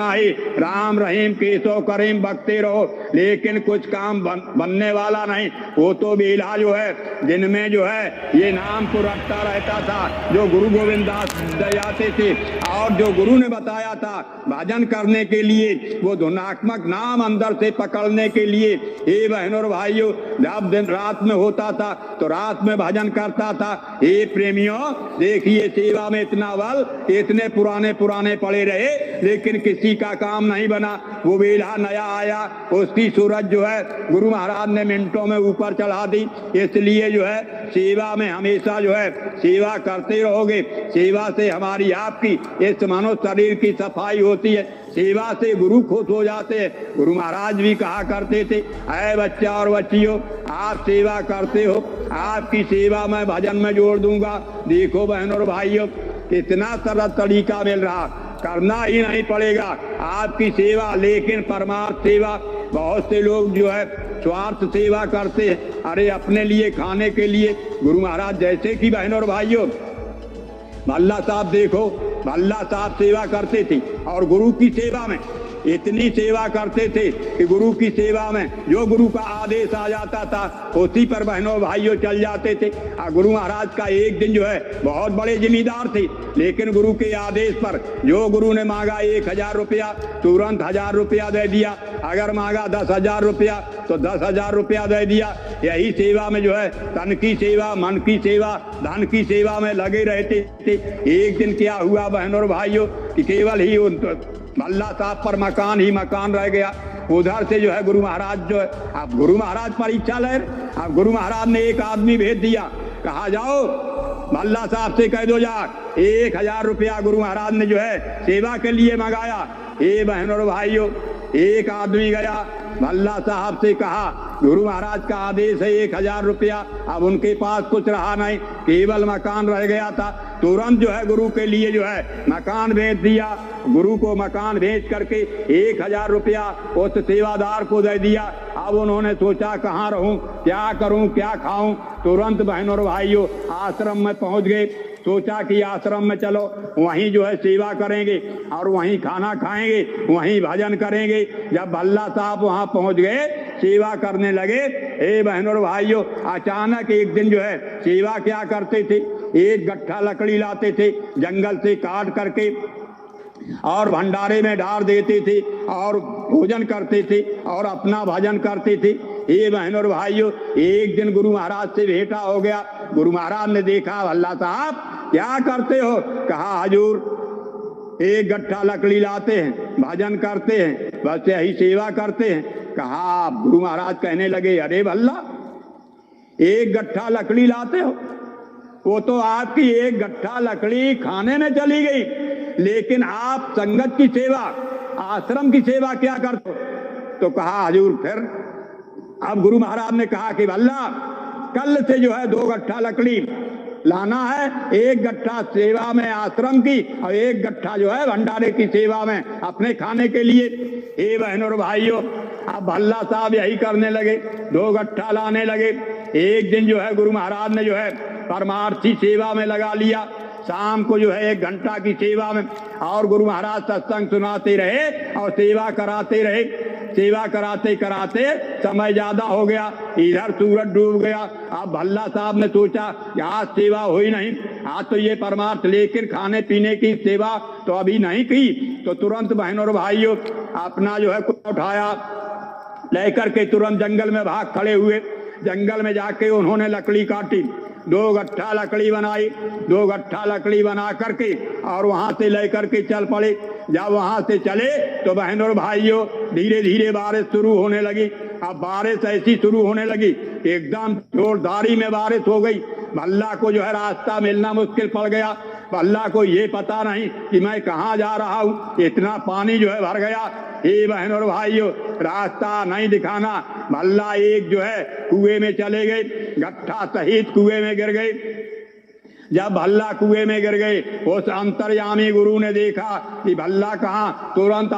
ही राम रहीम केशव करीम बकते रहो, लेकिन कुछ काम बनने वाला नहीं। वो तो बेला जो है जिनमें जो है ये नाम को रटता रहता था, जो गुरु गोविंद दास दयाते थे, और जो गुरु ने बताया था भजन करने के लिए, वो धुनात्मक नाम अंदर से पकड़ने के लिए। हे बहनों और भाइयों, जब दिन रात में होता था तो रात में भजन करता था। हे प्रेमियों, देखिए सेवा में इतना बल, इतने पुराने पुराने पड़े रहे, लेकिन किसी का काम नहीं बना। वो बेला नया आया, उसकी सूरज जो है गुरु महाराज ने मिनटों में ऊपर चढ़ा दी। इसलिए जो है सेवा में हमेशा जो है सेवा करते रहोगे। सेवा से हमारी आपकी इस मानव शरीर की सफाई होती है, सेवा से गुरु खुश हो जाते हैं। गुरु महाराज भी कहा करते थे, ऐ बच्चा और बच्चियों, आप सेवा करते हो, आपकी सेवा मैं भजन में जोड़ दूंगा। देखो बहनों और भाइयों, कितना सरल तरीका मिल रहा, करना ही नहीं पड़ेगा आपकी सेवा। लेकिन परमार्थ सेवा, बहुत से लोग जो है स्वार्थ सेवा करते हैं, अरे अपने लिए खाने के लिए। गुरु महाराज जैसे कि बहनों और भाइयों, भल्ला साहब देखो, भल्ला साहब सेवा करते थे और गुरु की सेवा में इतनी सेवा करते थे कि गुरु की सेवा में जो गुरु का आदेश आ जाता था उसी पर बहनों भाइयों चल जाते थे। और गुरु महाराज का एक दिन जो है बहुत बड़े जिम्मेदार थे, लेकिन गुरु के आदेश पर जो गुरु ने मांगा 1000 रुपया, तुरंत 1000 रुपया दे दिया। अगर मांगा 10,000 रुपया तो 10,000 रुपया दे दिया। यही सेवा में जो है तन की सेवा, मन की सेवा, धन की सेवा में लगे रहते थे। एक दिन क्या हुआ बहनों और भाइयों कि केवल ही भल्ला साहब पर मकान ही मकान रह गया। उधर से जो है गुरु महाराज जो है, अब गुरु महाराज परीक्षा ले, अब गुरु महाराज ने एक आदमी भेज दिया, कहा जाओ भल्ला साहब से कह दो जा 1000 रुपया गुरु महाराज ने जो है सेवा के लिए मंगाया। हे बहनों और भाइयों, एक आदमी गया, भल्ला साहब से कहा गुरु महाराज का आदेश है 1000 रुपया। अब उनके पास कुछ रहा नहीं, केवल मकान रह गया था। तुरंत जो है गुरु के लिए जो है मकान भेज दिया। गुरु को मकान भेज करके 1000 रुपया उस सेवादार को दे दिया। अब उन्होंने सोचा कहाँ रहूं, क्या करूं, क्या खाऊं। तुरंत बहनों और भाइयों आश्रम में पहुंच गए। सोचा कि आश्रम में चलो, वहीं जो है सेवा करेंगे और वहीं खाना खाएंगे, वहीं भजन करेंगे। जब भल्ला साहब वहां पहुंच गए, सेवा करने लगे। हे बहनों और भाइयों, अचानक एक दिन जो है सेवा क्या करते थे, एक गट्ठा लकड़ी लाते थे जंगल से काट करके और भंडारे में डाल देते थे और भोजन करते थे और अपना भजन करते थे। हे बहनों और भाइयों, एक दिन गुरु महाराज से भेंटा हो गया। गुरु महाराज ने देखा, भल्ला साहब क्या करते हो? कहा हजूर एक गट्ठा लकड़ी लाते हैं, भजन करते हैं, बस यही सेवा करते हैं। कहा, गुरु महाराज कहने लगे, अरे भल्ला एक गट्ठा लकड़ी लाते हो, वो तो आपकी एक गट्ठा लकड़ी खाने में चली गई, लेकिन आप संगत की सेवा, आश्रम की सेवा क्या करते हो? तो कहा हजूर फिर। अब गुरु महाराज ने कहा कि भल्ला कल से जो है 2 गट्ठा लकड़ी लाना है, 1 गट्ठा सेवा में आश्रम की और 1 गट्ठा जो है भंडारे की सेवा में अपने खाने के लिए। हे बहनों और भाइयों, अब भल्ला साहब यही करने लगे, 2 गट्ठा लाने लगे। एक दिन जो है गुरु महाराज ने जो है परमार्थी सेवा में लगा लिया। शाम को जो है 1 घंटा की सेवा में, और गुरु महाराज सत्संग सुनाते रहे और सेवा कराते रहे। सेवा कराते कराते समय ज्यादा हो गया, इधर सूरज डूब गया। अब भल्ला साहब ने सोचा कि आज सेवा हुई नहीं, आज तो ये परमार्थ, लेकिन खाने पीने की सेवा तो अभी नहीं की। तो तुरंत बहनों और भाइयों अपना जो है कुछ उठाया, लेकर के तुरंत जंगल में भाग खड़े हुए। जंगल में जाके उन्होंने लकड़ी काटी, 2 गट्ठा लकड़ी बनाई। 2 गट्ठा लकड़ी बना करके और वहां से लेकर के चल पड़े। जब वहां से चले तो बहनों और भाइयों धीरे धीरे बारिश शुरू होने लगी। अब बारिश ऐसी शुरू होने लगी, एकदम जोरदारी में बारिश हो गई। भल्ला को जो है रास्ता मिलना मुश्किल पड़ गया। भल्ला को ये पता नहीं कि मैं कहाँ जा रहा हूँ, इतना पानी जो है भर गया। हे बहनों और भाइयों, रास्ता नहीं दिखाना। भल्ला एक जो है कुएं में चले गए, गट्ठा सहित कुएं में गिर गए। जब भल्ला कुएं में गिर गए, उस अंतर्यामी गुरु ने देखा कि भल्ला कहाँ, तुरंत